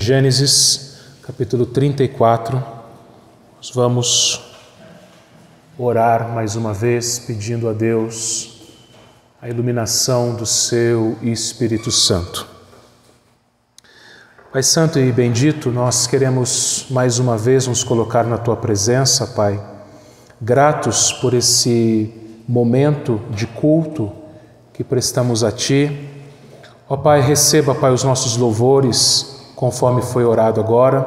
Gênesis, capítulo 34. Nós vamos orar mais uma vez, pedindo a Deus a iluminação do seu Espírito Santo. Pai Santo e bendito, nós queremos mais uma vez nos colocar na Tua presença, Pai, gratos por esse momento de culto que prestamos a Ti. Ó Pai, receba, Pai, os nossos louvores, conforme foi orado agora.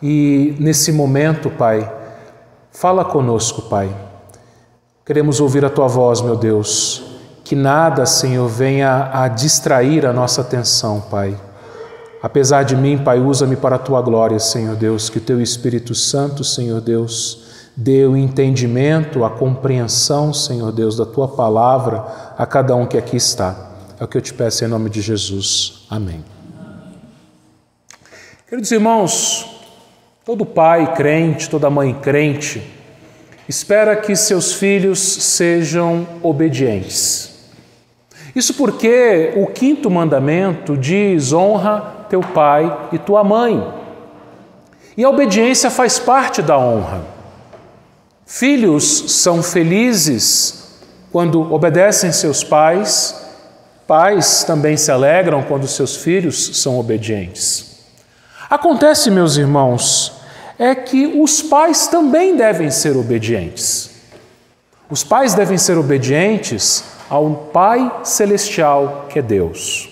E nesse momento, Pai, fala conosco, Pai. Queremos ouvir a Tua voz, meu Deus. Que nada, Senhor, venha a distrair a nossa atenção, Pai. Apesar de mim, Pai, usa-me para a Tua glória, Senhor Deus. Que o Teu Espírito Santo, Senhor Deus, dê o entendimento, a compreensão, Senhor Deus, da Tua palavra a cada um que aqui está. É o que eu te peço em nome de Jesus. Amém. Queridos irmãos, todo pai crente, toda mãe crente, espera que seus filhos sejam obedientes. Isso porque o 5º mandamento diz: honra teu pai e tua mãe. E a obediência faz parte da honra. Filhos são felizes quando obedecem seus pais. Pais também se alegram quando seus filhos são obedientes. Acontece, meus irmãos, é que os pais também devem ser obedientes. Os pais devem ser obedientes ao Pai Celestial, que é Deus.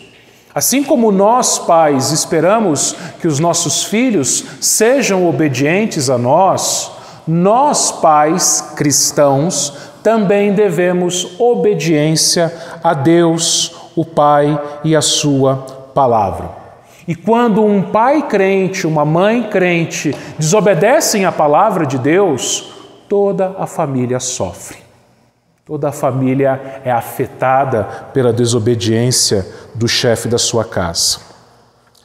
Assim como nós, pais, esperamos que os nossos filhos sejam obedientes a nós, nós, pais cristãos, também devemos obediência a Deus, o Pai e a Sua palavra. E quando um pai crente, uma mãe crente desobedecem à palavra de Deus, toda a família sofre. Toda a família é afetada pela desobediência do chefe da sua casa.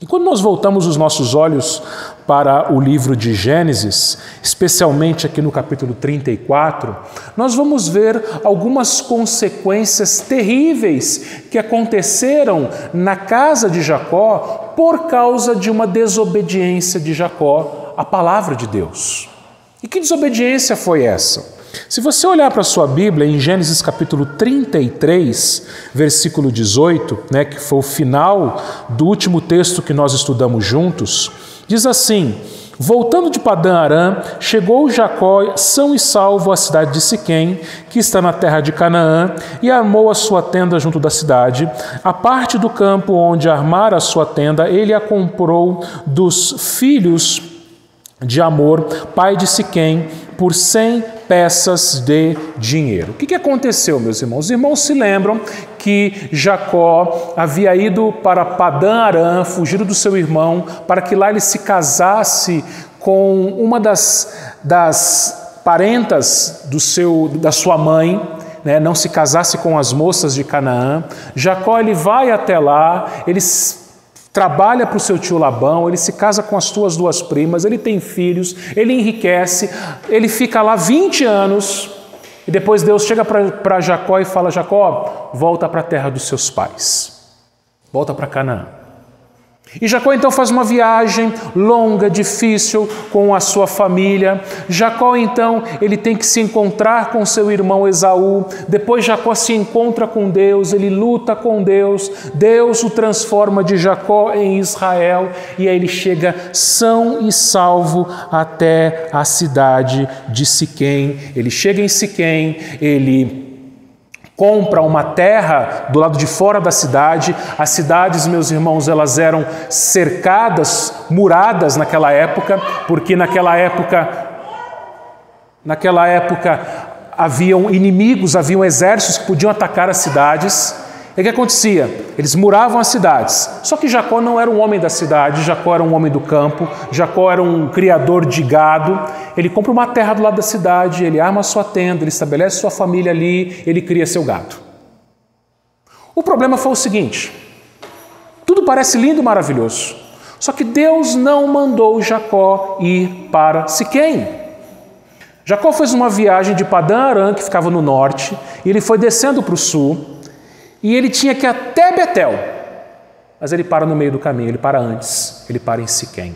E quando nós voltamos os nossos olhos para o livro de Gênesis, especialmente aqui no capítulo 34, nós vamos ver algumas consequências terríveis que aconteceram na casa de Jacó por causa de uma desobediência de Jacó à palavra de Deus. E que desobediência foi essa? Se você olhar para a sua Bíblia, em Gênesis capítulo 33, versículo 18, que foi o final do último texto que nós estudamos juntos, diz assim: voltando de Padã Arã, chegou Jacó são e salvo à cidade de Siquém, que está na terra de Canaã, e armou a sua tenda junto da cidade. A parte do campo onde armara a sua tenda, ele a comprou dos filhos de Amor, pai de Siquém, por 100 peças de dinheiro. O que aconteceu, meus irmãos? Os irmãos se lembram que Jacó havia ido para Padã Arã, fugido do seu irmão, para que lá ele se casasse com uma das parentas da sua mãe, não se casasse com as moças de Canaã. Jacó ele vai até lá, ele trabalha para o seu tio Labão, ele se casa com as suas 2 primas, ele tem filhos, ele enriquece, ele fica lá 20 anos e depois Deus chega para Jacó e fala: Jacó, volta para a terra dos seus pais, volta para Canaã. E Jacó então faz uma viagem longa, difícil com a sua família. Jacó então ele tem que se encontrar com seu irmão Esaú. Depois Jacó se encontra com Deus, ele luta com Deus. Deus o transforma de Jacó em Israel e aí ele chega são e salvo até a cidade de Siquém. Ele chega em Siquém, ele compra uma terra do lado de fora da cidade. As cidades, meus irmãos, elas eram cercadas, muradas naquela época, porque naquela época haviam inimigos, haviam exércitos que podiam atacar as cidades. E o que acontecia? Eles muravam as cidades. Só que Jacó não era um homem da cidade, Jacó era um homem do campo, Jacó era um criador de gado. Ele compra uma terra do lado da cidade, ele arma a sua tenda, ele estabelece sua família ali, ele cria seu gado. O problema foi o seguinte: tudo parece lindo e maravilhoso, só que Deus não mandou Jacó ir para Siquém. Jacó fez uma viagem de Padã Arã, que ficava no norte, e ele foi descendo para o sul, e ele tinha que ir até Betel, mas ele para no meio do caminho, ele para antes. ele para em Siquém.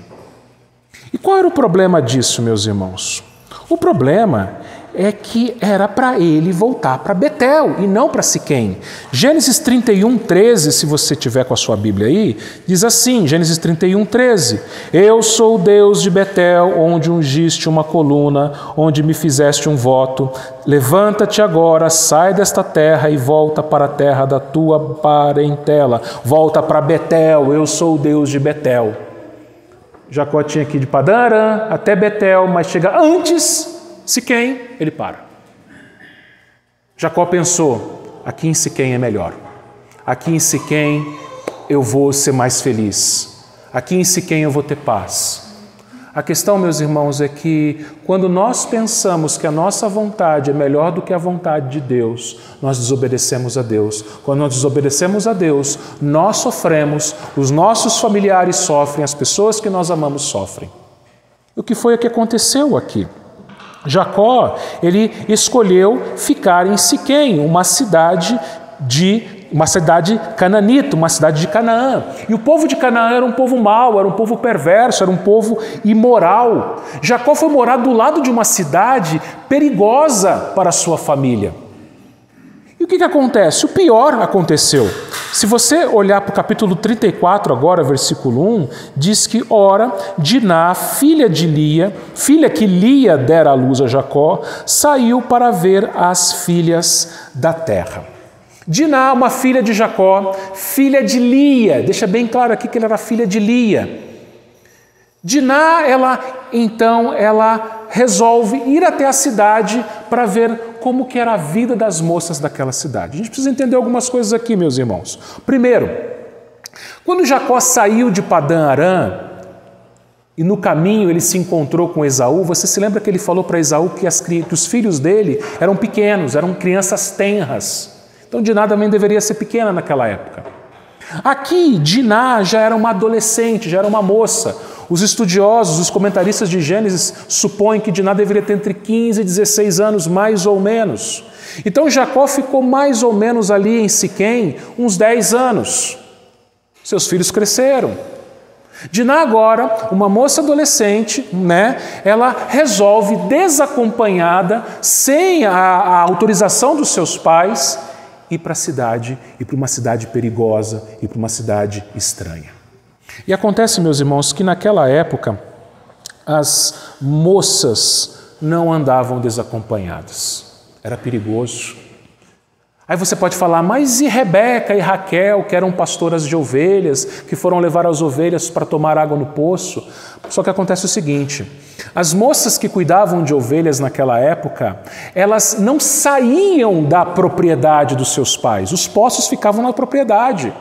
E qual era o problema disso, meus irmãos? O problema é que era para ele voltar para Betel e não para Siquém. Gênesis 31:13, se você tiver com a sua Bíblia aí, diz assim, Gênesis 31:13: Eu sou o Deus de Betel, onde ungiste uma coluna, onde me fizeste um voto. Levanta-te agora, sai desta terra e volta para a terra da tua parentela. Volta para Betel, eu sou o Deus de Betel. Jacó tinha que ir de Padã Arã até Betel, mas chega antes Siquém, ele para. Jacó pensou, aqui em Siquém é melhor. Aqui em Siquém eu vou ser mais feliz. Aqui em Siquém eu vou ter paz. A questão, meus irmãos, é que quando nós pensamos que a nossa vontade é melhor do que a vontade de Deus, nós desobedecemos a Deus. Quando nós desobedecemos a Deus, nós sofremos, os nossos familiares sofrem, as pessoas que nós amamos sofrem. O que foi o que aconteceu aqui? Jacó, ele escolheu ficar em Siquém, uma cidade cananita, uma cidade de Canaã. E o povo de Canaã era um povo mau, era um povo perverso, era um povo imoral. Jacó foi morar do lado de uma cidade perigosa para a sua família. E o que acontece? O pior aconteceu. Se você olhar para o capítulo 34 agora, versículo 1, diz que, ora, Diná, filha de Lia, filha que Lia dera à luz a Jacó, saiu para ver as filhas da terra. Diná, uma filha de Jacó, filha de Lia, deixa bem claro aqui que ela era filha de Lia. Diná, ela resolve ir até a cidade para ver como que era a vida das moças daquela cidade. A gente precisa entender algumas coisas aqui, meus irmãos. Primeiro, quando Jacó saiu de Padã Arã e no caminho ele se encontrou com Esaú, você se lembra que ele falou para Esaú que os filhos dele eram pequenos, eram crianças tenras. Então Diná também deveria ser pequena naquela época. Aqui, Diná já era uma adolescente, já era uma moça. Os estudiosos, os comentaristas de Gênesis supõem que Diná deveria ter entre 15 e 16 anos, mais ou menos. Então Jacó ficou mais ou menos ali em Siquém uns 10 anos. Seus filhos cresceram. Diná agora, uma moça adolescente, ela resolve, desacompanhada, sem a autorização dos seus pais, ir para a cidade, ir para uma cidade perigosa, ir para uma cidade estranha. E acontece, meus irmãos, que naquela época as moças não andavam desacompanhadas. Era perigoso. Aí você pode falar, mas e Rebeca e Raquel, que eram pastoras de ovelhas, que foram levar as ovelhas para tomar água no poço? Só que acontece o seguinte, as moças que cuidavam de ovelhas naquela época, elas não saíam da propriedade dos seus pais, os poços ficavam na propriedade.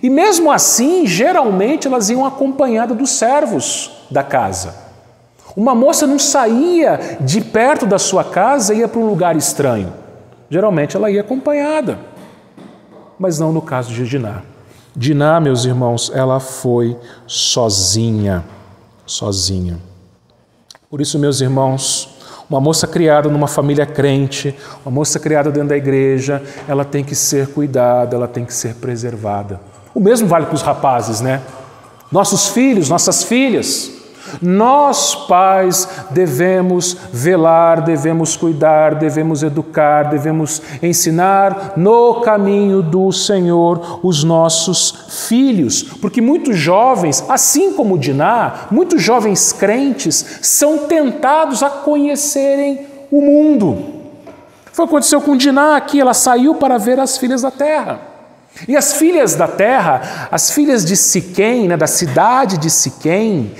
E mesmo assim, geralmente elas iam acompanhadas dos servos da casa. Uma moça não saía de perto da sua casa e ia para um lugar estranho. Geralmente ela ia acompanhada, mas não no caso de Diná. Diná, meus irmãos, ela foi sozinha. Por isso, meus irmãos, uma moça criada numa família crente, uma moça criada dentro da igreja, ela tem que ser cuidada, ela tem que ser preservada. O mesmo vale para os rapazes, Nossos filhos, nossas filhas. Nós, pais, devemos velar, devemos cuidar, devemos educar, devemos ensinar no caminho do Senhor os nossos filhos. Porque muitos jovens, assim como Diná, muitos jovens crentes são tentados a conhecerem o mundo. Foi o que aconteceu com Diná aqui, ela saiu para ver as filhas da terra. E as filhas da terra, as filhas de Siquém, da cidade de Siquém,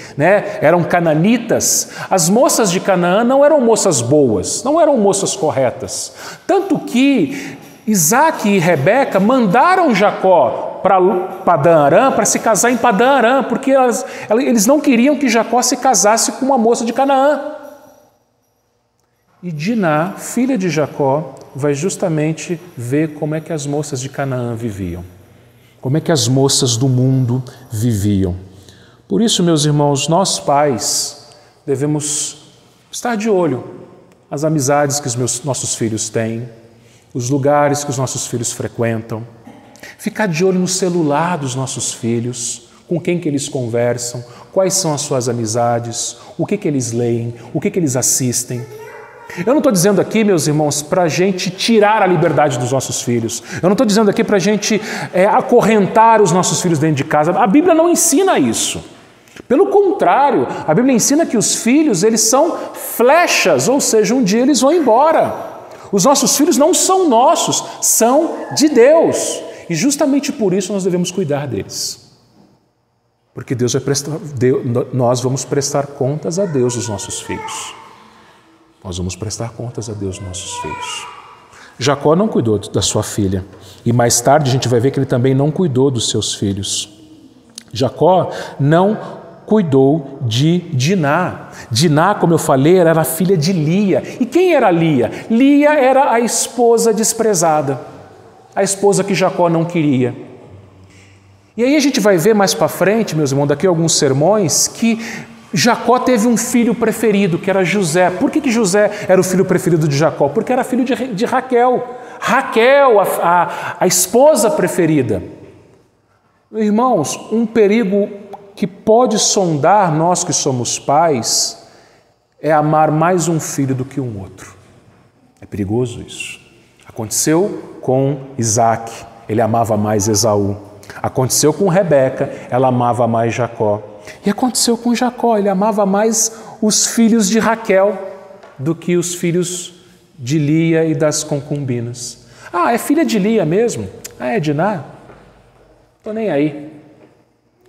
eram cananitas. As moças de Canaã não eram moças boas, não eram moças corretas. Tanto que Isaac e Rebeca mandaram Jacó para Padã Arã para se casar em Padã Arã, porque eles não queriam que Jacó se casasse com uma moça de Canaã. E Diná, filha de Jacó, vai justamente ver como é que as moças de Canaã viviam, como é que as moças do mundo viviam. Por isso, meus irmãos, nós pais devemos estar de olho nas amizades que os nossos filhos têm, os lugares que os nossos filhos frequentam, ficar de olho no celular dos nossos filhos, com quem que eles conversam, quais são as suas amizades, o que que eles leem, o que que eles assistem. Eu não estou dizendo aqui, meus irmãos, para a gente tirar a liberdade dos nossos filhos. Eu não estou dizendo aqui para a gente acorrentar os nossos filhos dentro de casa. A Bíblia não ensina isso. Pelo contrário, a Bíblia ensina que os filhos, eles são flechas, ou seja, um dia eles vão embora. Os nossos filhos não são nossos, são de Deus. E justamente por isso nós devemos cuidar deles. Porque nós vamos prestar contas a Deus dos nossos filhos. Nós vamos prestar contas a Deus dos nossos filhos. Jacó não cuidou da sua filha. E mais tarde a gente vai ver que ele também não cuidou dos seus filhos. Jacó não cuidou de Diná. Diná, como eu falei, era a filha de Lia. E quem era Lia? Lia era a esposa desprezada. A esposa que Jacó não queria. E aí a gente vai ver mais para frente, meus irmãos, daqui a alguns sermões, que Jacó teve um filho preferido, que era José. Por que José era o filho preferido de Jacó? Porque era filho de Raquel. Raquel, a esposa preferida. Irmãos, um perigo que pode sondar nós que somos pais é amar mais um filho do que um outro. É perigoso isso. Aconteceu com Isaac, ele amava mais Esaú. Aconteceu com Rebeca, ela amava mais Jacó. E aconteceu com Jacó, ele amava mais os filhos de Raquel do que os filhos de Lia e das concubinas. Ah, é filha de Lia mesmo? Ah, é Diná? Estou nem aí.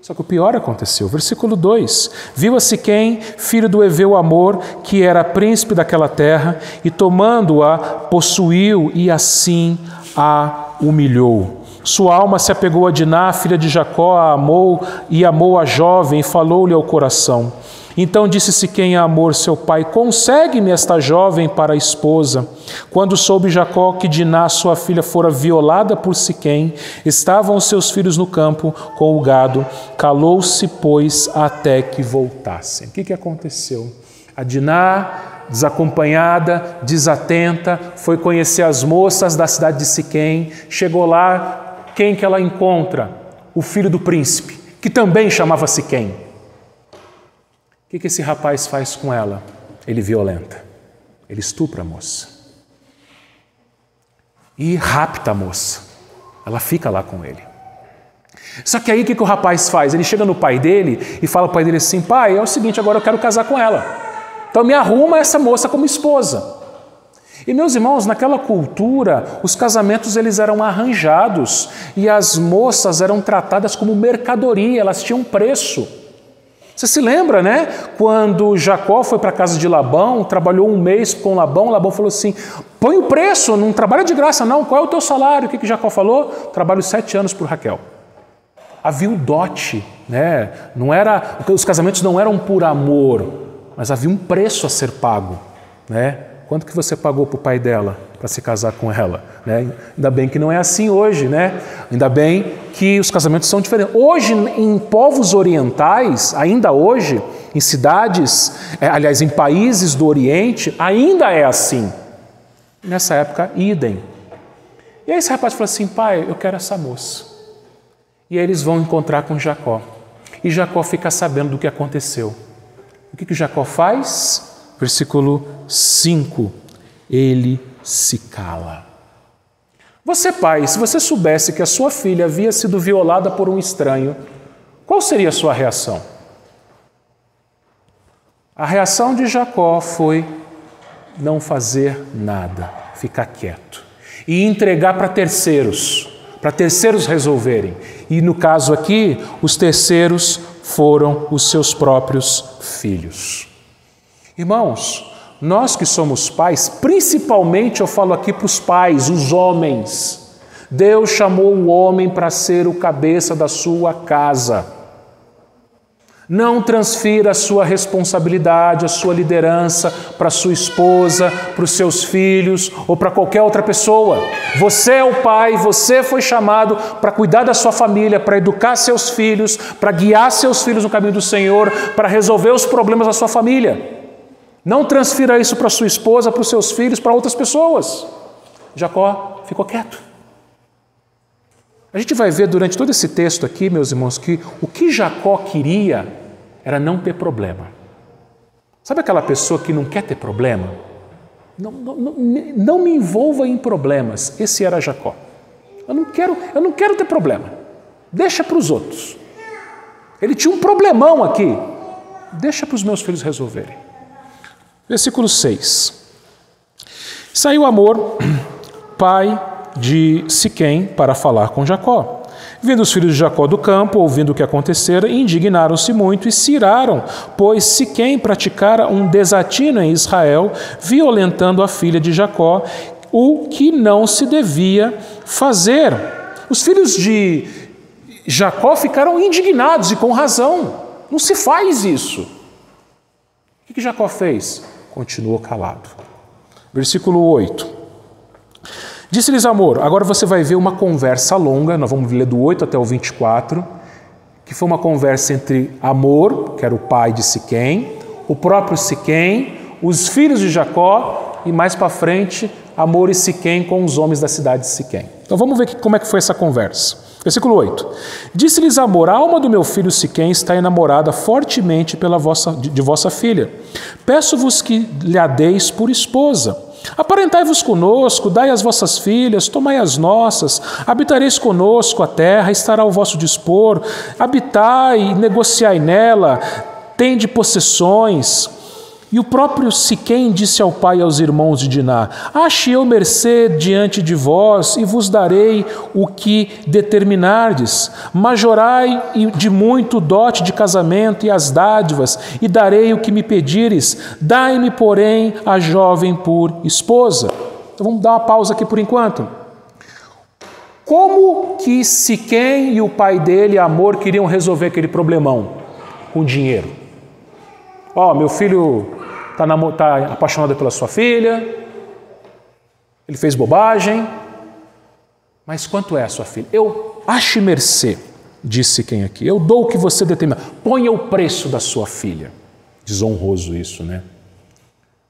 Só que o pior aconteceu. Versículo 2. Viu a Siquém, filho do Heveu Amor, que era príncipe daquela terra, e tomando-a, possuiu e assim a humilhou. Sua alma se apegou a Diná, filha de Jacó, a amou e amou a jovem, e falou-lhe ao coração. Então disse Siquém a Amor, seu pai, consegue-me esta jovem para a esposa. Quando soube Jacó que Diná, sua filha, fora violada por Siquém, estavam os seus filhos no campo com o gado, calou-se, pois, até que voltassem. O que aconteceu? A Diná, desacompanhada, desatenta, foi conhecer as moças da cidade de Siquém, chegou lá. Quem que ela encontra? O filho do príncipe, que também chamava Siquém. O que esse rapaz faz com ela? Ele violenta, ele estupra a moça. E rapta a moça. Ela fica lá com ele. Só que aí o que o rapaz faz? Ele chega no pai dele e fala ao pai dele assim, pai, é o seguinte, agora eu quero casar com ela. Então me arruma essa moça como esposa. E meus irmãos, naquela cultura, os casamentos eles eram arranjados e as moças eram tratadas como mercadoria, elas tinham preço. Você se lembra, né? Quando Jacó foi para a casa de Labão, trabalhou um mês com Labão, Labão falou assim, põe o preço, não trabalha de graça não, qual é o teu salário? O que Jacó falou? Trabalho 7 anos por Raquel. Havia o dote, né? Os casamentos não eram por amor, mas havia um preço a ser pago, né? Quanto que você pagou para o pai dela para se casar com ela? Né? Ainda bem que não é assim hoje, né? Ainda bem que os casamentos são diferentes. Hoje, em povos orientais, ainda hoje, em cidades, aliás, em países do Oriente, ainda é assim. Nessa época, idem. E aí esse rapaz falou assim, pai, eu quero essa moça. E aí eles vão encontrar com Jacó. E Jacó fica sabendo do que aconteceu. O que Jacó faz? Versículo 5, ele se cala. Você, pai, se você soubesse que a sua filha havia sido violada por um estranho, qual seria a sua reação? A reação de Jacó foi não fazer nada, ficar quieto e entregar para terceiros resolverem. E no caso aqui, os terceiros foram os seus próprios filhos. Irmãos, nós que somos pais, principalmente eu falo aqui para os pais, os homens, Deus chamou o homem para ser o cabeça da sua casa. Não transfira a sua responsabilidade, a sua liderança para a sua esposa, para os seus filhos ou para qualquer outra pessoa. Você é o pai, você foi chamado para cuidar da sua família, para educar seus filhos, para guiar seus filhos no caminho do Senhor, para resolver os problemas da sua família. Não transfira isso para sua esposa, para os seus filhos, para outras pessoas. Jacó ficou quieto. A gente vai ver durante todo esse texto aqui, meus irmãos, que o que Jacó queria era não ter problema. Sabe aquela pessoa que não quer ter problema? Não me envolva em problemas. Esse era Jacó. Eu não quero ter problema. Deixa para os outros. Ele tinha um problemão aqui. Deixa para os meus filhos resolverem. Versículo 6. Saiu Hamor, pai de Siquém, para falar com Jacó. Vindo os filhos de Jacó do campo, ouvindo o que acontecera, indignaram-se muito e se iraram, pois Siquém praticara um desatino em Israel, violentando a filha de Jacó, o que não se devia fazer. Os filhos de Jacó ficaram indignados e com razão. Não se faz isso. O que Jacó fez? Continuou calado. Versículo 8. Disse-lhes Hamor, agora você vai ver uma conversa longa, nós vamos ler do 8 até o 24, que foi uma conversa entre Hamor, que era o pai de Siquém, o próprio Siquém, os filhos de Jacó e mais para frente, Hamor e Siquém com os homens da cidade de Siquém. Então vamos ver como é que foi essa conversa. Versículo 8. Disse-lhes Hamor, a alma do meu filho Siquém está enamorada fortemente de vossa filha. Peço-vos que lhe a deis por esposa. Aparentai-vos conosco, dai as vossas filhas, tomai as nossas, habitareis conosco a terra, estará ao vosso dispor, habitai, negociai nela, tende possessões. E o próprio Siquém disse ao pai e aos irmãos de Diná, ache eu mercê diante de vós e vos darei o que determinardes. Majorai de muito dote de casamento e as dádivas, e darei o que me pedires. Dai-me, porém, a jovem por esposa. Então vamos dar uma pausa aqui por enquanto. Como que Siquém e o pai dele, Hamor, queriam resolver aquele problemão? Com dinheiro. Meu filho está apaixonado pela sua filha, ele fez bobagem, mas quanto é a sua filha? Eu ache mercê, disse quem aqui, eu dou o que você determina, ponha o preço da sua filha. Desonroso isso, né?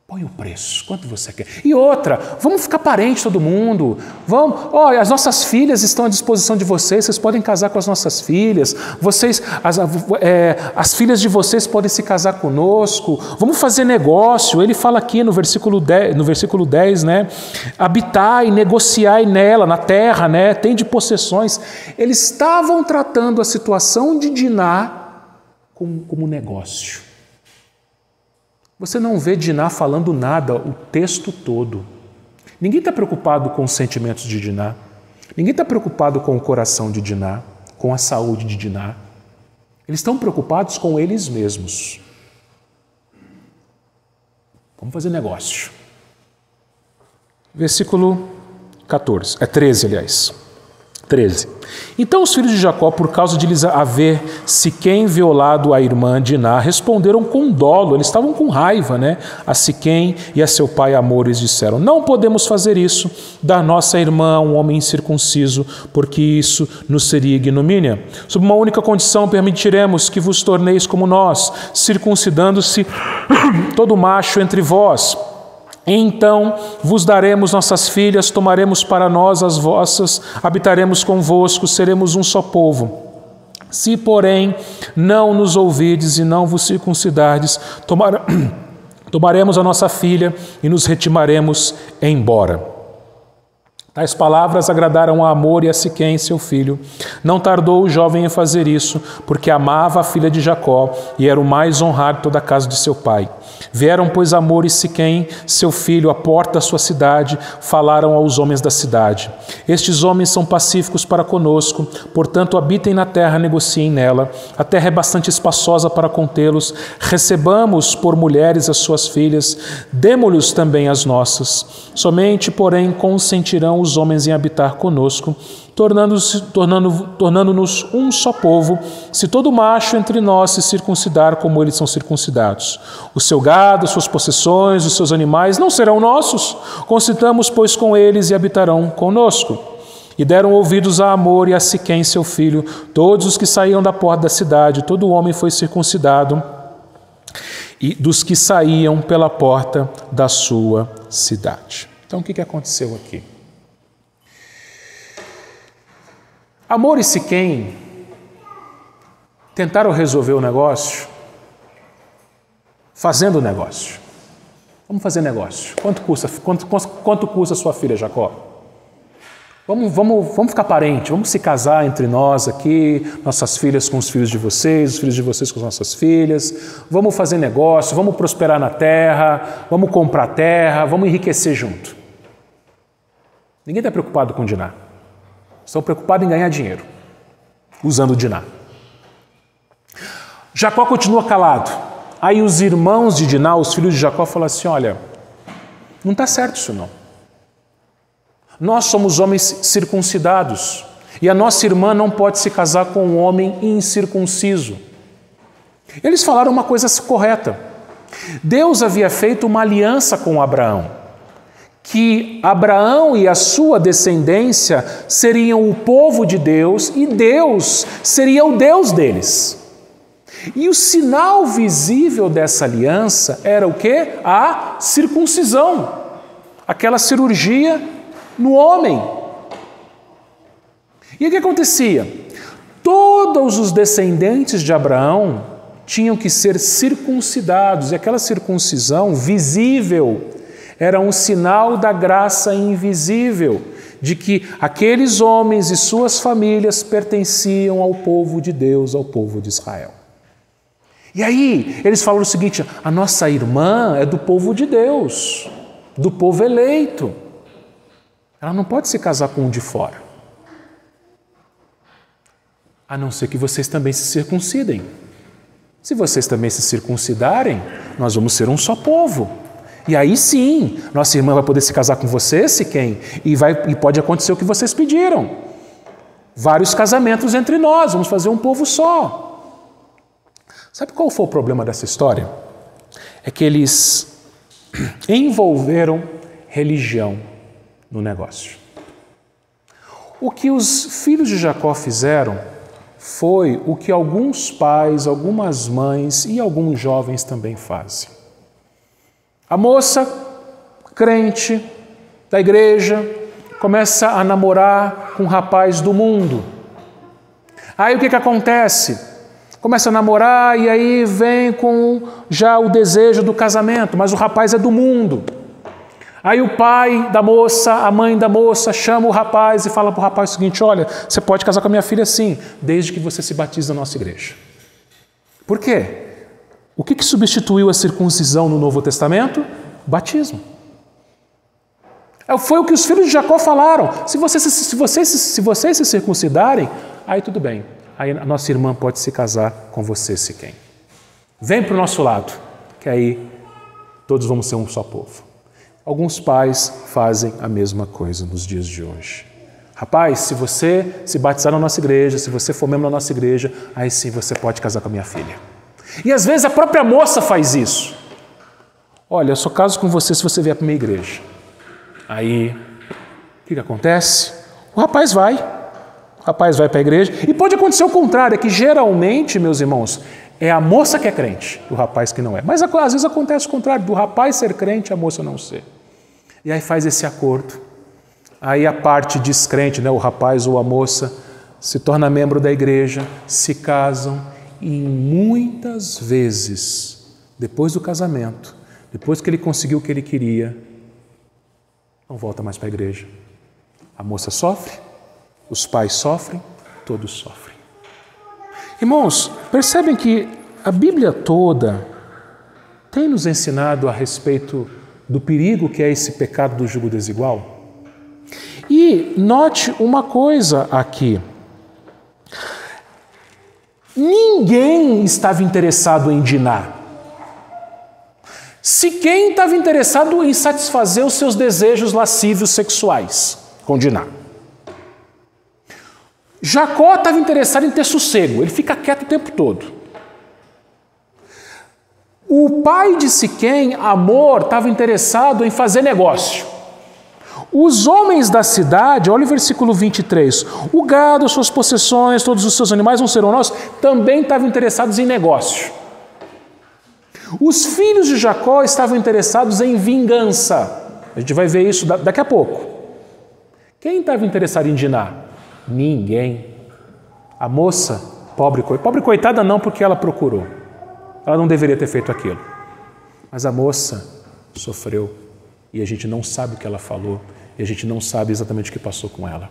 Põe o preço, quanto você quer. E outra, vamos ficar parente todo mundo. Vamos, as nossas filhas estão à disposição de vocês podem casar com as nossas filhas. As filhas de vocês podem se casar conosco. Vamos fazer negócio. Ele fala aqui no versículo 10, né? Habitai, negociai nela, na terra, né? Tende possessões. Eles estavam tratando a situação de Diná como negócio. Você não vê Diná falando nada o texto todo. Ninguém está preocupado com os sentimentos de Diná. Ninguém está preocupado com o coração de Diná, com a saúde de Diná. Eles estão preocupados com eles mesmos. Vamos fazer negócio. Versículo 13, aliás. 13. Então os filhos de Jacó, por causa de lhes haver Siquém violado a irmã Diná, responderam com dolo, eles estavam com raiva, né? A Siquém e a seu pai Hamor, eles disseram, não podemos fazer isso, dar nossa irmã a um homem incircunciso, porque isso nos seria ignomínia. Sob uma única condição permitiremos que vos torneis como nós, circuncidando-se todo macho entre vós. Então vos daremos nossas filhas, tomaremos para nós as vossas, habitaremos convosco, seremos um só povo. Se, porém, não nos ouvides e não vos circuncidardes, tomaremos a nossa filha e nos retimaremos embora. Tais palavras agradaram a Hamor e a Siquém, seu filho. Não tardou o jovem em fazer isso, porque amava a filha de Jacó e era o mais honrado de toda a casa de seu pai. Vieram, pois, Hamor e Siquém, seu filho, à porta da sua cidade, falaram aos homens da cidade. Estes homens são pacíficos para conosco, portanto habitem na terra, negociem nela. A terra é bastante espaçosa para contê-los. Recebamos por mulheres as suas filhas, demo-lhes também as nossas. Somente, porém, consentirão os homens em habitar conosco, tornando-nos um só povo, se todo macho entre nós se circuncidar como eles são circuncidados. O seu gado, suas possessões, os seus animais não serão nossos. Consintamos, pois, com eles e habitarão conosco. E deram ouvidos a Hamor e a Siquém, seu filho, todos os que saíam da porta da cidade, todo homem foi circuncidado, e dos que saíam pela porta da sua cidade. Então, o que aconteceu aqui? Hamor e Siquém tentaram resolver o negócio fazendo o negócio. Vamos fazer negócio. Quanto custa a sua filha, Jacó? Vamos ficar parente, vamos se casar entre nós aqui, nossas filhas com os filhos de vocês, os filhos de vocês com as nossas filhas, vamos fazer negócio, vamos prosperar na terra, vamos comprar terra, vamos enriquecer junto. Ninguém está preocupado com Diná. Estão preocupados em ganhar dinheiro, usando Diná. Jacó continua calado. Aí os irmãos de Diná, os filhos de Jacó, falam assim, olha, não está certo isso não. Nós somos homens circuncidados e a nossa irmã não pode se casar com um homem incircunciso. Eles falaram uma coisa correta. Deus havia feito uma aliança com Abraão, que Abraão e a sua descendência seriam o povo de Deus e Deus seria o Deus deles. E o sinal visível dessa aliança era o quê? A circuncisão, aquela cirurgia no homem. E o que acontecia? Todos os descendentes de Abraão tinham que ser circuncidados, e aquela circuncisão visível era um sinal da graça invisível, de que aqueles homens e suas famílias pertenciam ao povo de Deus, ao povo de Israel. E aí, eles falaram o seguinte, a nossa irmã é do povo de Deus, do povo eleito. Ela não pode se casar com um de fora. A não ser que vocês também se circuncidem. Se vocês também se circuncidarem, nós vamos ser um só povo. E aí sim, nossa irmã vai poder se casar com você, Siquém, e pode acontecer o que vocês pediram. Vários casamentos entre nós, vamos fazer um povo só. Sabe qual foi o problema dessa história? É que eles envolveram religião no negócio. O que os filhos de Jacó fizeram foi o que alguns pais, algumas mães e alguns jovens também fazem. A moça, crente da igreja, começa a namorar com um rapaz do mundo. Aí o que acontece? Começa a namorar e aí vem com já o desejo do casamento, mas o rapaz é do mundo. Aí o pai da moça, a mãe da moça, chama o rapaz e fala para o rapaz o seguinte, olha, você pode casar com a minha filha sim, desde que você se batize na nossa igreja. Por quê? O que substituiu a circuncisão no Novo Testamento? Batismo. Foi o que os filhos de Jacó falaram. Se vocês se circuncidarem, aí tudo bem. Aí a nossa irmã pode se casar com você, Siquém. Vem para o nosso lado, que aí todos vamos ser um só povo. Alguns pais fazem a mesma coisa nos dias de hoje. Rapaz, se você se batizar na nossa igreja, se você for membro da nossa igreja, aí sim você pode casar com a minha filha. E às vezes a própria moça faz isso. Olha, eu só caso com você se você vier para a minha igreja. Aí, o que acontece? O rapaz vai para a igreja. E pode acontecer o contrário, é que geralmente, meus irmãos, é a moça que é crente, o rapaz que não é. Mas às vezes acontece o contrário, do rapaz ser crente e a moça não ser. E aí faz esse acordo. Aí a parte descrente, o rapaz ou a moça, se torna membro da igreja, se casam e muitas vezes, depois do casamento, depois que ele conseguiu o que ele queria, não volta mais para a igreja. A moça sofre, os pais sofrem, todos sofrem. Irmãos, percebem que a Bíblia toda tem nos ensinado a respeito do perigo que é esse pecado do jugo desigual? E note uma coisa aqui. Ninguém estava interessado em Diná. Siquém estava interessado em satisfazer os seus desejos lascívios sexuais com Diná. Jacó estava interessado em ter sossego, ele fica quieto o tempo todo. O pai de Siquém, Hamor, estava interessado em fazer negócio. Os homens da cidade, olha o versículo 23, o gado, as suas possessões, todos os seus animais não serão nossos, também estavam interessados em negócio. Os filhos de Jacó estavam interessados em vingança. A gente vai ver isso daqui a pouco. Quem estava interessado em Diná? Ninguém. A moça, pobre coitada não, porque ela procurou. Ela não deveria ter feito aquilo. Mas a moça sofreu e a gente não sabe o que ela falou e a gente não sabe exatamente o que passou com ela.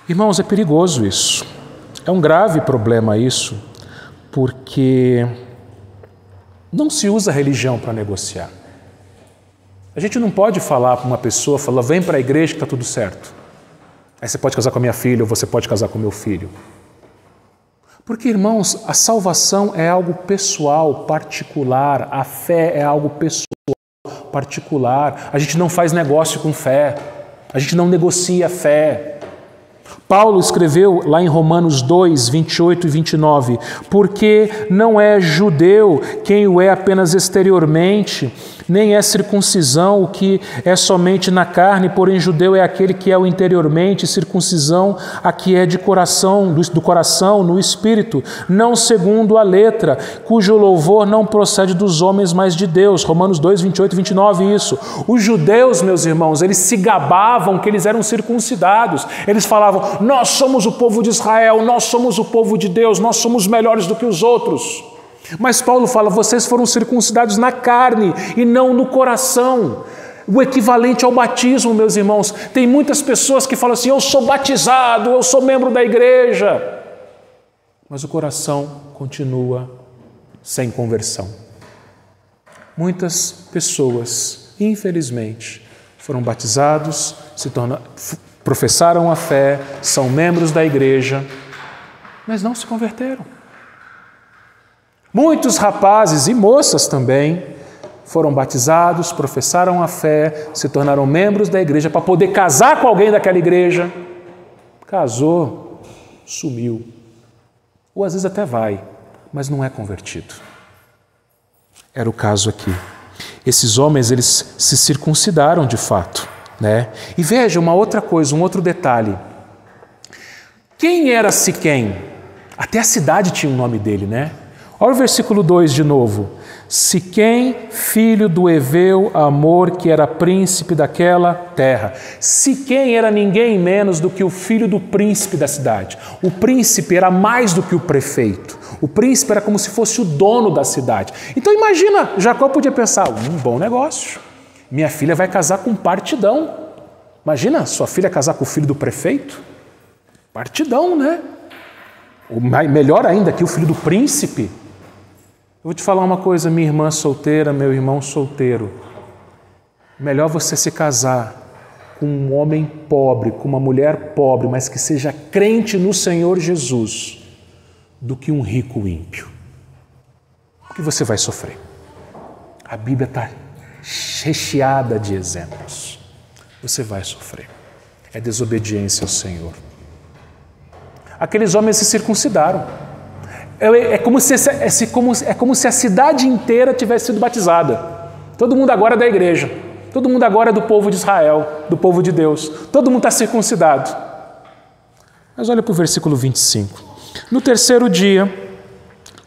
Irmãos, é perigoso isso. É um grave problema isso, porque não se usa religião para negociar. A gente não pode falar para uma pessoa, falar, vem para a igreja que está tudo certo. Aí você pode casar com a minha filha ou você pode casar com o meu filho. Porque, irmãos, a salvação é algo pessoal, particular. A fé é algo pessoal, particular. A gente não faz negócio com fé. A gente não negocia fé. Paulo escreveu lá em Romanos 2, 28 e 29, porque não é judeu quem o é apenas exteriormente, nem é circuncisão o que é somente na carne, porém judeu é aquele que é o interiormente, circuncisão a que é de coração, do coração, no espírito, não segundo a letra, cujo louvor não procede dos homens, mas de Deus. Romanos 2, 28 e 29, isso. Os judeus, meus irmãos, eles se gabavam que eles eram circuncidados. Eles falavam, nós somos o povo de Israel, nós somos o povo de Deus, nós somos melhores do que os outros. Mas Paulo fala, vocês foram circuncidados na carne e não no coração. O equivalente ao batismo, meus irmãos. Tem muitas pessoas que falam assim, eu sou batizado, eu sou membro da igreja. Mas o coração continua sem conversão. Muitas pessoas, infelizmente, foram batizados, professaram a fé, são membros da igreja, mas não se converteram. Muitos rapazes e moças também foram batizados, professaram a fé, se tornaram membros da igreja para poder casar com alguém daquela igreja. Casou, sumiu. Ou às vezes até vai, mas não é convertido. Era o caso aqui. Esses homens, eles se circuncidaram de fato, né? E veja uma outra coisa, um outro detalhe. Quem era Siquém? Até a cidade tinha o nome dele, né? Olha o versículo 2 de novo. Siquém, filho do Eveu, Amor, que era príncipe daquela terra. Siquém era ninguém menos do que o filho do príncipe da cidade. O príncipe era mais do que o prefeito. O príncipe era como se fosse o dono da cidade. Então imagina, Jacó podia pensar, bom negócio. Minha filha vai casar com um partidão. Imagina, sua filha casar com o filho do prefeito? Partidão, né? Ou melhor ainda, que o filho do príncipe. Eu vou te falar uma coisa, minha irmã solteira, meu irmão solteiro. Melhor você se casar com um homem pobre, com uma mulher pobre, mas que seja crente no Senhor Jesus, do que um rico ímpio. Porque você vai sofrer. A Bíblia está recheada de exemplos. Você vai sofrer. É desobediência ao Senhor. Aqueles homens se circuncidaram. É como se a cidade inteira tivesse sido batizada. Todo mundo agora é da igreja. Todo mundo agora é do povo de Israel, do povo de Deus. Todo mundo está circuncidado. Mas olha para o versículo 25. No terceiro dia,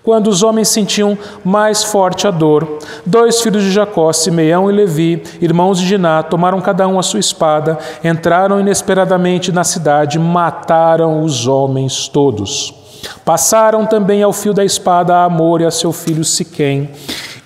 quando os homens sentiam mais forte a dor, 2 filhos de Jacó, Simeão e Levi, irmãos de Diná, tomaram cada um a sua espada, entraram inesperadamente na cidade, mataram os homens todos. Passaram também ao fio da espada a Amor e a seu filho Siquém,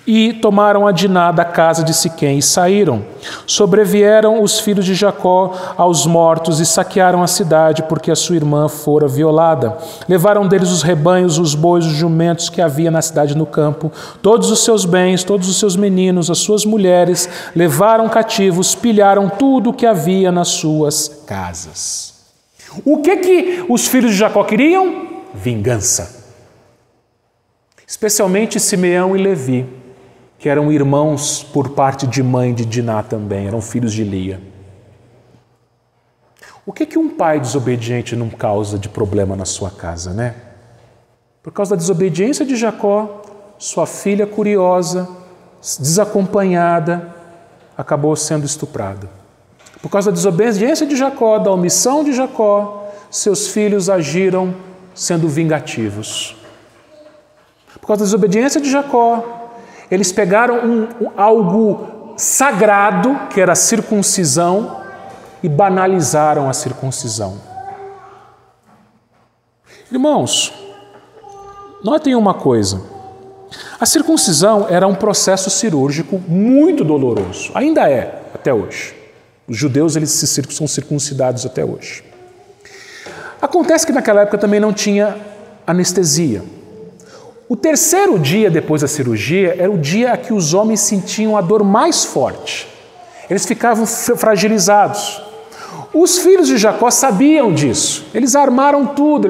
e tomaram a Diná da casa de Siquém e saíram. Sobrevieram os filhos de Jacó aos mortos e saquearam a cidade, porque a sua irmã fora violada. Levaram deles os rebanhos, os bois, os jumentos que havia na cidade no campo, todos os seus bens, todos os seus meninos, as suas mulheres, levaram cativos, pilharam tudo o que havia nas suas casas. O que os filhos de Jacó queriam? Vingança. Especialmente Simeão e Levi, que eram irmãos por parte de mãe de Diná também, eram filhos de Lia. O que um pai desobediente não causa de problema na sua casa, né? Por causa da desobediência de Jacó, sua filha curiosa, desacompanhada, acabou sendo estuprada. Por causa da desobediência de Jacó, da omissão de Jacó, seus filhos agiram sendo vingativos. Por causa da desobediência de Jacó, eles pegaram algo sagrado, que era a circuncisão, e banalizaram a circuncisão. Irmãos, notem uma coisa. A circuncisão era um processo cirúrgico muito doloroso. Ainda é, até hoje. Os judeus são circuncidados até hoje. Acontece que naquela época também não tinha anestesia. O terceiro dia depois da cirurgia era o dia a que os homens sentiam a dor mais forte. Eles ficavam fragilizados. Os filhos de Jacó sabiam disso. Eles armaram tudo,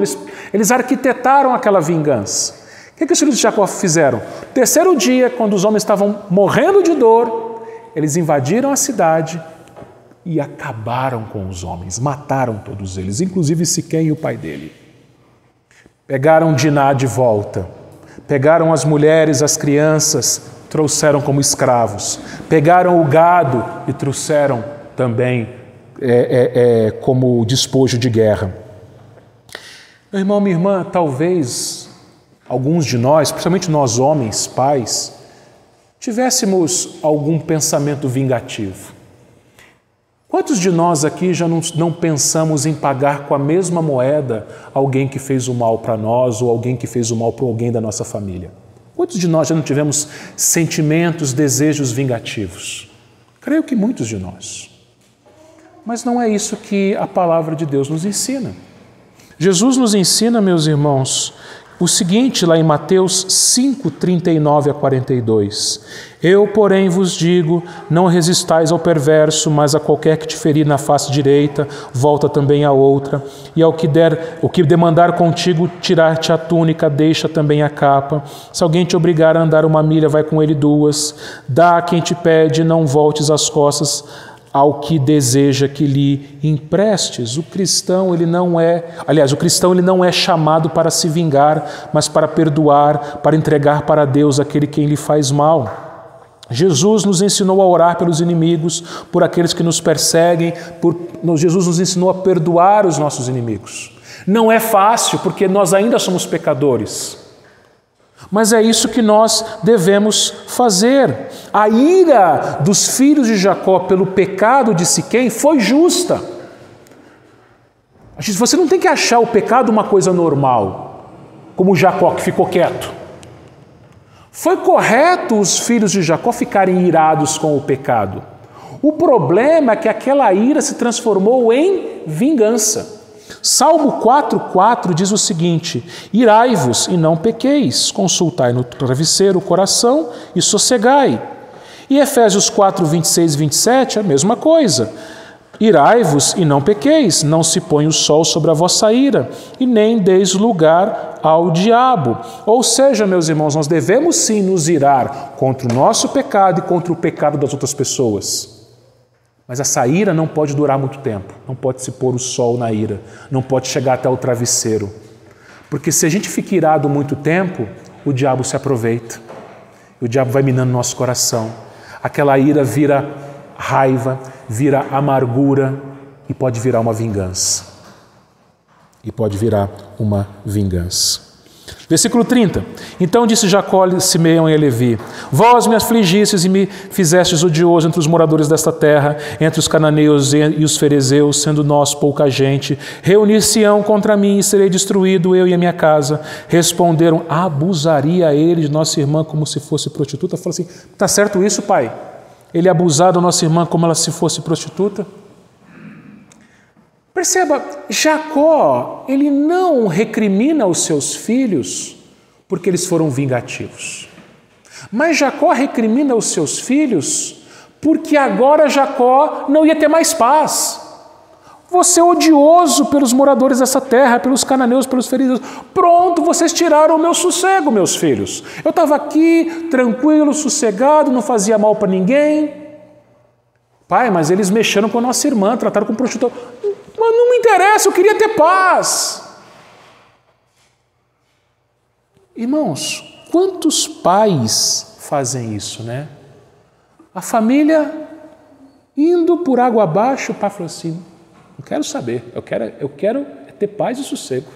eles arquitetaram aquela vingança. O que os filhos de Jacó fizeram? No terceiro dia, quando os homens estavam morrendo de dor, eles invadiram a cidade e acabaram com os homens, mataram todos eles, inclusive Siquém e o pai dele. Pegaram Diná de volta, pegaram as mulheres, as crianças, trouxeram como escravos, pegaram o gado e trouxeram também como despojo de guerra. Meu irmão, minha irmã, talvez alguns de nós, principalmente nós homens, pais, tivéssemos algum pensamento vingativo. Quantos de nós aqui já não pensamos em pagar com a mesma moeda alguém que fez o mal para nós ou alguém que fez o mal para alguém da nossa família? Quantos de nós já não tivemos sentimentos, desejos vingativos? Creio que muitos de nós. Mas não é isso que a palavra de Deus nos ensina. Jesus nos ensina, meus irmãos, o seguinte lá em Mateus 5, 39 a 42. Eu, porém, vos digo, não resistais ao perverso, mas a qualquer que te ferir na face direita, volta também a outra. E o que demandar contigo, tirar-te a túnica, deixa também a capa. Se alguém te obrigar a andar 1 milha, vai com ele 2. Dá a quem te pede, não voltes as costas ao que deseja que lhe emprestes. O cristão, ele não é chamado para se vingar, mas para perdoar, para entregar para Deus aquele quem lhe faz mal. Jesus nos ensinou a orar pelos inimigos, por aqueles que nos perseguem, Jesus nos ensinou a perdoar os nossos inimigos. Não é fácil, porque nós ainda somos pecadores. Mas é isso que nós devemos fazer. A ira dos filhos de Jacó pelo pecado de Siquém foi justa. Você não tem que achar o pecado uma coisa normal, como Jacó que ficou quieto. Foi correto os filhos de Jacó ficarem irados com o pecado. O problema é que aquela ira se transformou em vingança. Salmo 4,4 diz o seguinte: irai-vos e não pequeis, consultai no travesseiro o coração e sossegai. E Efésios 4, 26 e 27, a mesma coisa. Irai-vos e não pequeis, não se põe o sol sobre a vossa ira, e nem deis lugar ao diabo. Ou seja, meus irmãos, nós devemos sim nos irar contra o nosso pecado e contra o pecado das outras pessoas. Mas essa ira não pode durar muito tempo, não pode se pôr o sol na ira, não pode chegar até o travesseiro. Porque se a gente fica irado muito tempo, o diabo se aproveita. O diabo vai minando nosso coração. Aquela ira vira raiva, vira amargura e pode virar uma vingança. Versículo 30. Então disse Jacó, Simeão e Levi: vós me afligistes e me fizestes odioso entre os moradores desta terra, entre os cananeus e os ferezeus, sendo nós pouca gente. Reunir-se-ão contra mim e serei destruído, eu e a minha casa. Responderam: abusaria ele de nossa irmã como se fosse prostituta? Fala assim: está certo isso, pai? Ele abusar da nossa irmã como ela se fosse prostituta? Perceba, Jacó, ele não recrimina os seus filhos porque eles foram vingativos. Mas Jacó recrimina os seus filhos porque agora Jacó não ia ter mais paz. Você é odioso pelos moradores dessa terra, pelos cananeus, pelos feridos. Pronto, vocês tiraram o meu sossego, meus filhos. Eu estava aqui, tranquilo, sossegado, não fazia mal para ninguém. Pai, mas eles mexeram com a nossa irmã, trataram como prostituta. Mas não me interessa, eu queria ter paz. Irmãos, quantos pais fazem isso, né? A família indo por água abaixo, o pai falou assim: não quero saber, eu quero ter paz e sossego.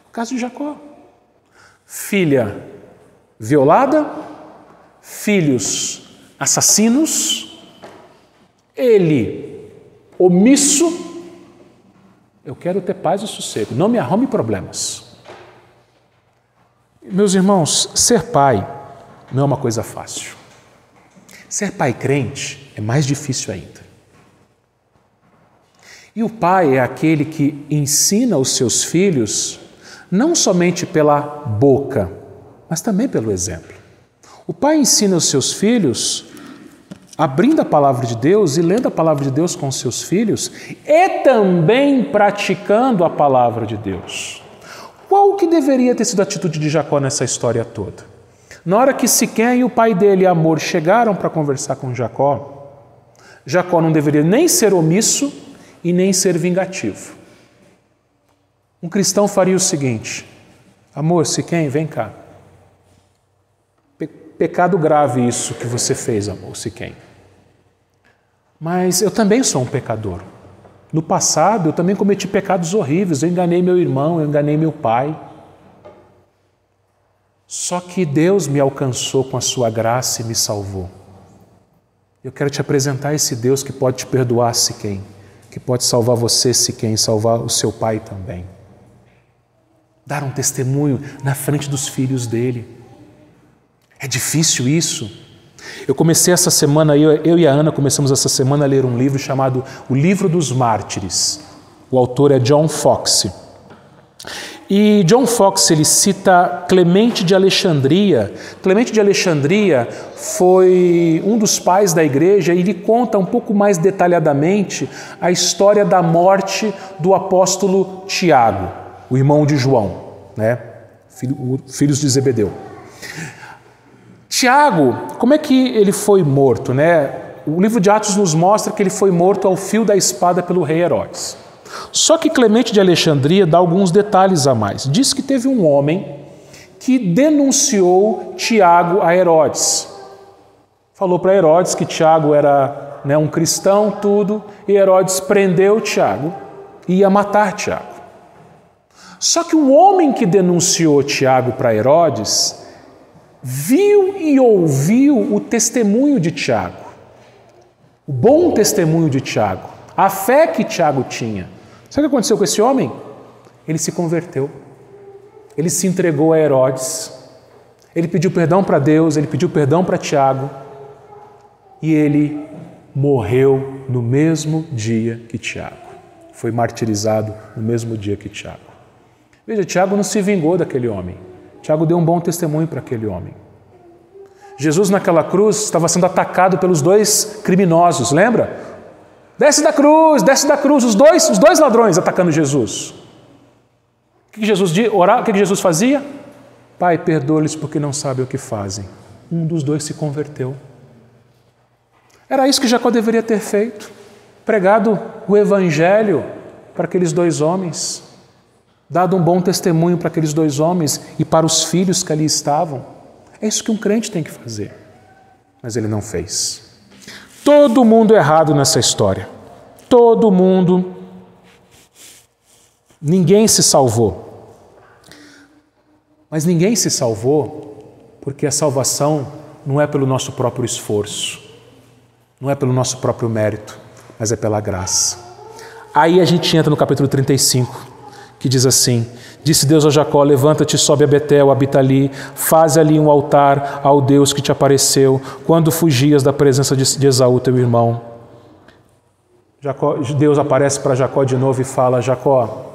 O caso de Jacó. Filha violada, filhos assassinos, ele omisso. Eu quero ter paz e sossego, não me arrume problemas. Meus irmãos, ser pai não é uma coisa fácil. Ser pai crente é mais difícil ainda. E o pai é aquele que ensina os seus filhos não somente pela boca, mas também pelo exemplo. O pai ensina os seus filhos abrindo a palavra de Deus e lendo a palavra de Deus com os seus filhos e também praticando a palavra de Deus. Qual que deveria ter sido a atitude de Jacó nessa história toda? Na hora que Siquém e o pai dele, Amor, chegaram para conversar com Jacó, Jacó não deveria nem ser omisso e nem ser vingativo. Um cristão faria o seguinte: Amor, Siquém, vem cá. Pecado grave isso que você fez, amor, Siquém. Mas eu também sou um pecador. No passado, eu também cometi pecados horríveis. Eu enganei meu irmão, eu enganei meu pai. Só que Deus me alcançou com a sua graça e me salvou. Eu quero te apresentar esse Deus que pode te perdoar, Siquém, que pode salvar você, Siquém, salvar o seu pai também. Dar um testemunho na frente dos filhos dele. É difícil isso. Eu comecei essa semana, eu e a Ana começamos essa semana a ler um livro chamado O Livro dos Mártires. O autor é John Foxe. E John Foxe, ele cita Clemente de Alexandria. Clemente de Alexandria foi um dos pais da igreja e ele conta um pouco mais detalhadamente a história da morte do apóstolo Tiago, o irmão de João, né? Filhos de Zebedeu. Tiago, como é que ele foi morto, né? O livro de Atos nos mostra que ele foi morto ao fio da espada pelo rei Herodes. Só que Clemente de Alexandria dá alguns detalhes a mais. Diz que teve um homem que denunciou Tiago a Herodes. Falou para Herodes que Tiago era, né, um cristão, tudo, e Herodes prendeu Tiago e ia matar Tiago. Só que o homem que denunciou Tiago para Herodes viu e ouviu o testemunho de Tiago, o bom testemunho de Tiago, a fé que Tiago tinha. Sabe o que aconteceu com esse homem? Ele se converteu, ele se entregou a Herodes, ele pediu perdão para Deus, ele pediu perdão para Tiago e ele morreu no mesmo dia que Tiago. Foi martirizado no mesmo dia que Tiago. Veja, Tiago não se vingou daquele homem. Tiago deu um bom testemunho para aquele homem. Jesus naquela cruz estava sendo atacado pelos dois criminosos, lembra? Desce da cruz, os dois ladrões atacando Jesus. O que Jesus fazia? Pai, perdoa-lhes porque não sabem o que fazem. Um dos dois se converteu. Era isso que Jacó deveria ter feito, pregado o evangelho para aqueles dois homens, dado um bom testemunho para aqueles dois homens e para os filhos que ali estavam. É isso que um crente tem que fazer. Mas ele não fez. Todo mundo errado nessa história. Todo mundo. Ninguém se salvou. Mas ninguém se salvou porque a salvação não é pelo nosso próprio esforço, não é pelo nosso próprio mérito, mas é pela graça. Aí a gente entra no capítulo 35, que diz assim: disse Deus a Jacó, levanta-te, sobe a Betel, habita ali, faz ali um altar ao Deus que te apareceu, quando fugias da presença de Esaú, teu irmão. Deus aparece para Jacó de novo e fala: Jacó,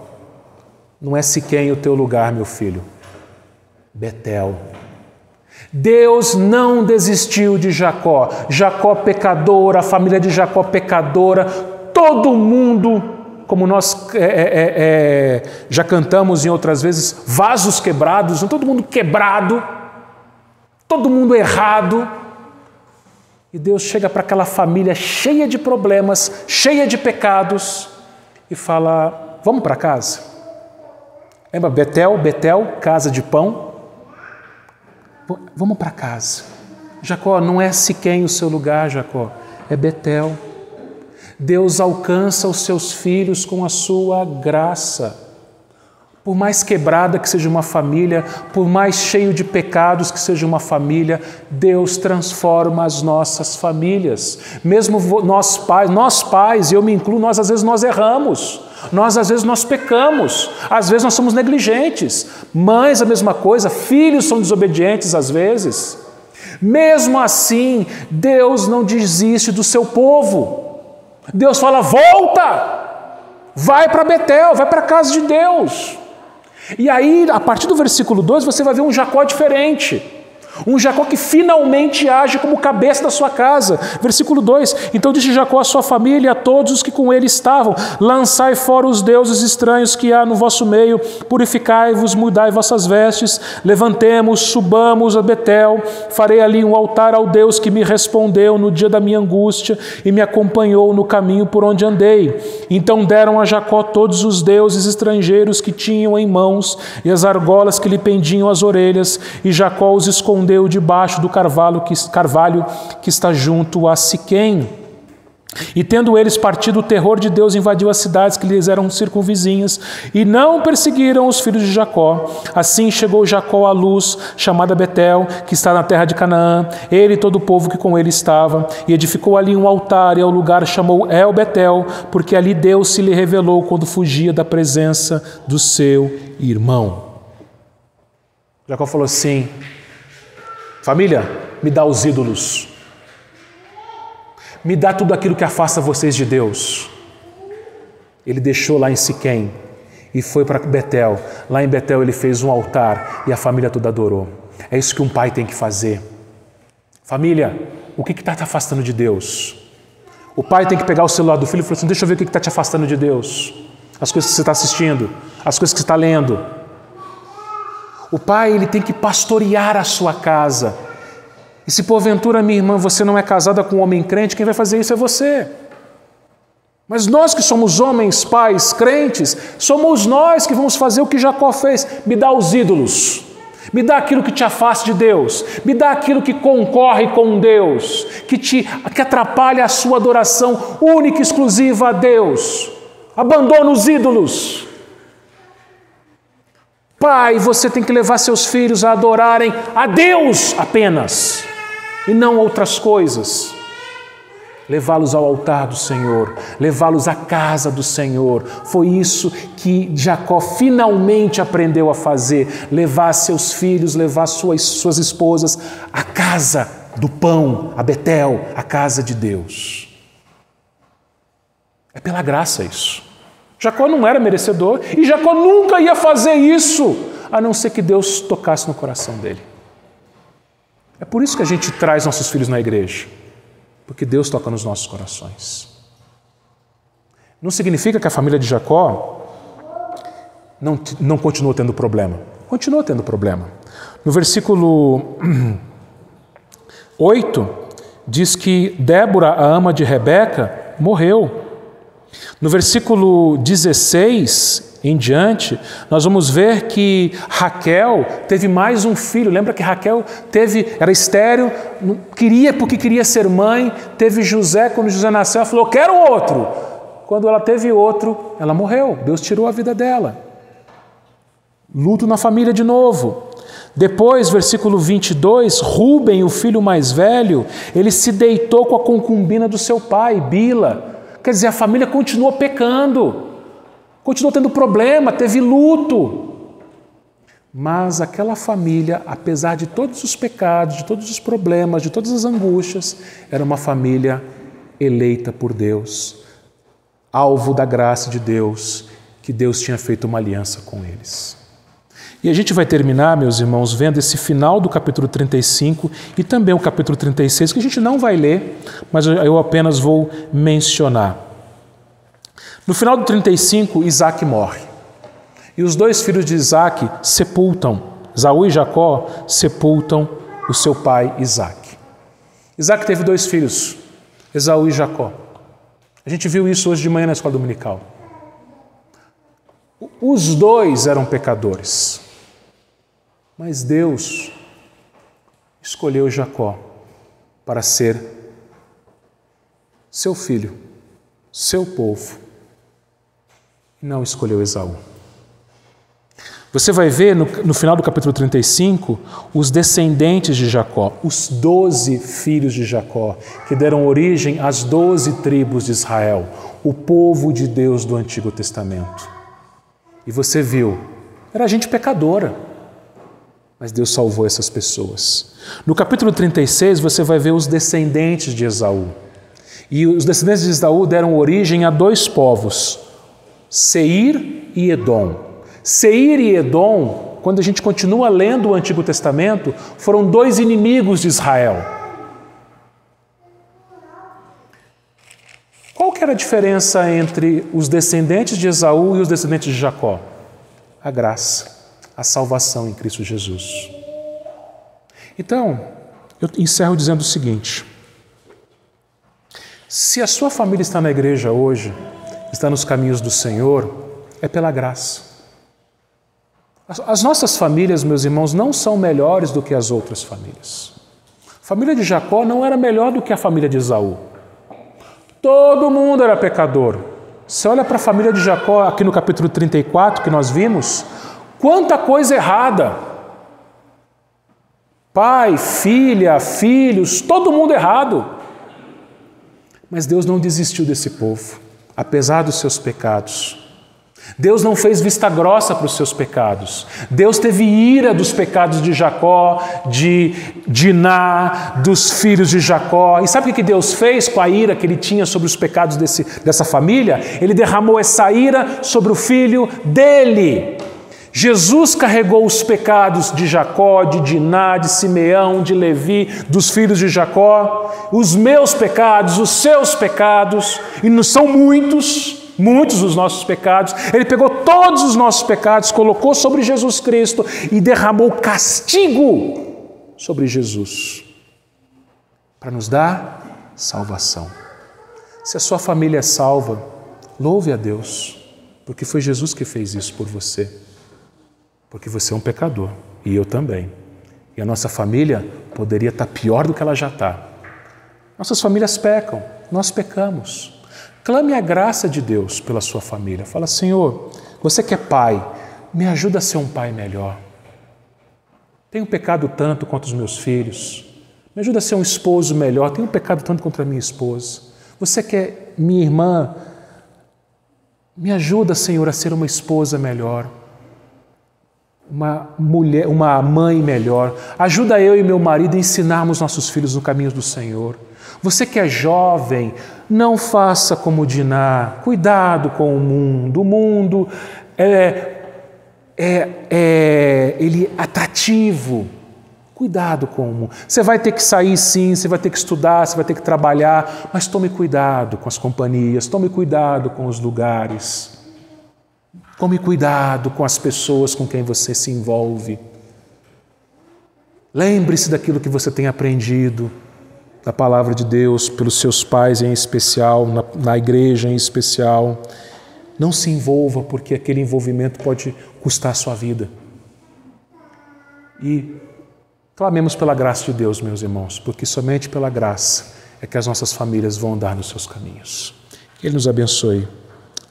não é Siquém o teu lugar, meu filho, Betel. Deus não desistiu de Jacó. Jacó pecador, a família de Jacó pecadora, todo mundo, como nós já cantamos em outras vezes, vasos quebrados, todo mundo quebrado, todo mundo errado. E Deus chega para aquela família cheia de problemas, cheia de pecados, e fala: vamos para casa. Lembra Betel, casa de pão? Vamos para casa. Jacó, não é Siquém o seu lugar, Jacó, é Betel. Deus alcança os seus filhos com a sua graça. Por mais quebrada que seja uma família, por mais cheio de pecados que seja uma família, Deus transforma as nossas famílias. Mesmo nós pais, e eu me incluo, nós às vezes nós erramos, às vezes nós pecamos, às vezes nós somos negligentes. Mães, a mesma coisa, filhos são desobedientes às vezes. Mesmo assim, Deus não desiste do seu povo. Deus fala, volta! Vai para Betel, vai para a casa de Deus. E aí, a partir do versículo 2, você vai ver um Jacó diferente. Um Jacó que finalmente age como cabeça da sua casa. Versículo 2, então disse Jacó à sua família e a todos os que com ele estavam, lançai fora os deuses estranhos que há no vosso meio, purificai-vos, mudai vossas vestes, levantemos, subamos a Betel, farei ali um altar ao Deus que me respondeu no dia da minha angústia e me acompanhou no caminho por onde andei. Então deram a Jacó todos os deuses estrangeiros que tinham em mãos e as argolas que lhe pendiam às orelhas, e Jacó os escondeu debaixo do carvalho que está junto a Siquém. E tendo eles partido, o terror de Deus invadiu as cidades que lhes eram circunvizinhas, e não perseguiram os filhos de Jacó. Assim chegou Jacó à Luz, chamada Betel, que está na terra de Canaã, ele e todo o povo que com ele estava, e edificou ali um altar, e ao lugar chamou El Betel, porque ali Deus se lhe revelou quando fugia da presença do seu irmão. Jacó falou assim, família, me dá os ídolos. Me dá tudo aquilo que afasta vocês de Deus. Ele deixou lá em Siquém e foi para Betel. Lá em Betel ele fez um altar e a família toda adorou. É isso que um pai tem que fazer. Família, o que está te afastando de Deus? O pai tem que pegar o celular do filho e falar assim, deixa eu ver o que está te afastando de Deus. As coisas que você está assistindo, as coisas que você está lendo. O pai, ele tem que pastorear a sua casa. E se porventura, minha irmã, você não é casada com um homem crente, quem vai fazer isso é você. Mas nós que somos homens, pais, crentes, somos nós que vamos fazer o que Jacó fez. Me dá os ídolos. Me dá aquilo que te afasta de Deus. Me dá aquilo que concorre com Deus, que atrapalha a sua adoração única e exclusiva a Deus. Abandona os ídolos. Pai, você tem que levar seus filhos a adorarem a Deus apenas, e não outras coisas. Levá-los ao altar do Senhor, levá-los à casa do Senhor. Foi isso que Jacó finalmente aprendeu a fazer, levar seus filhos, levar suas esposas à casa do pão, a Betel, a casa de Deus. É pela graça isso. Jacó não era merecedor e Jacó nunca ia fazer isso, a não ser que Deus tocasse no coração dele. É por isso que a gente traz nossos filhos na igreja, porque Deus toca nos nossos corações. Não significa que a família de Jacó não continuou tendo problema. Continuou tendo problema. No versículo 8, diz que Débora, a ama de Rebeca, morreu. No versículo 16 em diante, nós vamos ver que Raquel teve mais um filho. Lembra que Raquel era estéril, porque queria ser mãe, teve José, quando José nasceu, ela falou, quero outro. Quando ela teve outro, ela morreu, Deus tirou a vida dela. Luto na família de novo. Depois, versículo 22, Rúben, o filho mais velho, ele se deitou com a concubina do seu pai, Bila. Quer dizer, a família continuou pecando, continuou tendo problema, teve luto. Mas aquela família, apesar de todos os pecados, de todos os problemas, de todas as angústias, era uma família eleita por Deus, alvo da graça de Deus, que Deus tinha feito uma aliança com eles. E a gente vai terminar, meus irmãos, vendo esse final do capítulo 35 e também o capítulo 36, que a gente não vai ler, mas eu apenas vou mencionar. No final do 35, Isaac morre. E os dois filhos de Isaac sepultam, Esaú e Jacó sepultam o seu pai Isaac. Isaac teve dois filhos, Esaú e Jacó. A gente viu isso hoje de manhã na escola dominical. Os dois eram pecadores. Mas Deus escolheu Jacó para ser seu filho, seu povo, e não escolheu Esaú. Você vai ver no final do capítulo 35 os descendentes de Jacó, os 12 filhos de Jacó, que deram origem às 12 tribos de Israel, o povo de Deus do Antigo Testamento. E você viu, era gente pecadora, mas Deus salvou essas pessoas. No capítulo 36 você vai ver os descendentes de Esaú. E os descendentes de Esaú deram origem a 2 povos, Seir e Edom. Seir e Edom, quando a gente continua lendo o Antigo Testamento, foram 2 inimigos de Israel. Qual que era a diferença entre os descendentes de Esaú e os descendentes de Jacó? A graça, a salvação em Cristo Jesus. Então, eu encerro dizendo o seguinte: se a sua família está na igreja hoje, está nos caminhos do Senhor, é pela graça. As nossas famílias, meus irmãos, não são melhores do que as outras famílias. A família de Jacó não era melhor do que a família de Esaú. Todo mundo era pecador. Você olha para a família de Jacó, aqui no capítulo 34, que nós vimos, quanta coisa errada. Pai, filha, filhos, todo mundo errado. Mas Deus não desistiu desse povo, apesar dos seus pecados. Deus não fez vista grossa para os seus pecados. Deus teve ira dos pecados de Jacó, de Diná, dos filhos de Jacó. E sabe o que Deus fez com a ira que ele tinha sobre os pecados dessa família? Ele derramou essa ira sobre o filho dele. Jesus carregou os pecados de Jacó, de Diná, de Simeão, de Levi, dos filhos de Jacó, os meus pecados, os seus pecados, e não são muitos os nossos pecados. Ele pegou todos os nossos pecados, colocou sobre Jesus Cristo e derramou castigo sobre Jesus para nos dar salvação. Se a sua família é salva, louve a Deus, porque foi Jesus que fez isso por você. Porque você é um pecador, e eu também. E a nossa família poderia estar pior do que ela já está. Nossas famílias pecam, nós pecamos. Clame a graça de Deus pela sua família. Fala: Senhor, você que é pai, me ajuda a ser um pai melhor. Tenho pecado tanto contra os meus filhos. Me ajuda a ser um esposo melhor. Tenho pecado tanto contra a minha esposa. Você que é minha irmã, me ajuda, Senhor, a ser uma esposa melhor. Uma mulher, uma mãe melhor. Ajuda eu e meu marido a ensinarmos nossos filhos no caminho do Senhor. Você que é jovem, não faça como Diná. Cuidado com o mundo. O mundo ele é atrativo. Cuidado com o mundo. Você vai ter que sair sim, você vai ter que estudar, você vai ter que trabalhar, mas tome cuidado com as companhias, tome cuidado com os lugares. Tome cuidado com as pessoas com quem você se envolve. Lembre-se daquilo que você tem aprendido, da palavra de Deus, pelos seus pais em especial, na igreja em especial. Não se envolva, porque aquele envolvimento pode custar a sua vida. E clamemos pela graça de Deus, meus irmãos, porque somente pela graça é que as nossas famílias vão andar nos seus caminhos. Que Ele nos abençoe.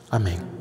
Amém.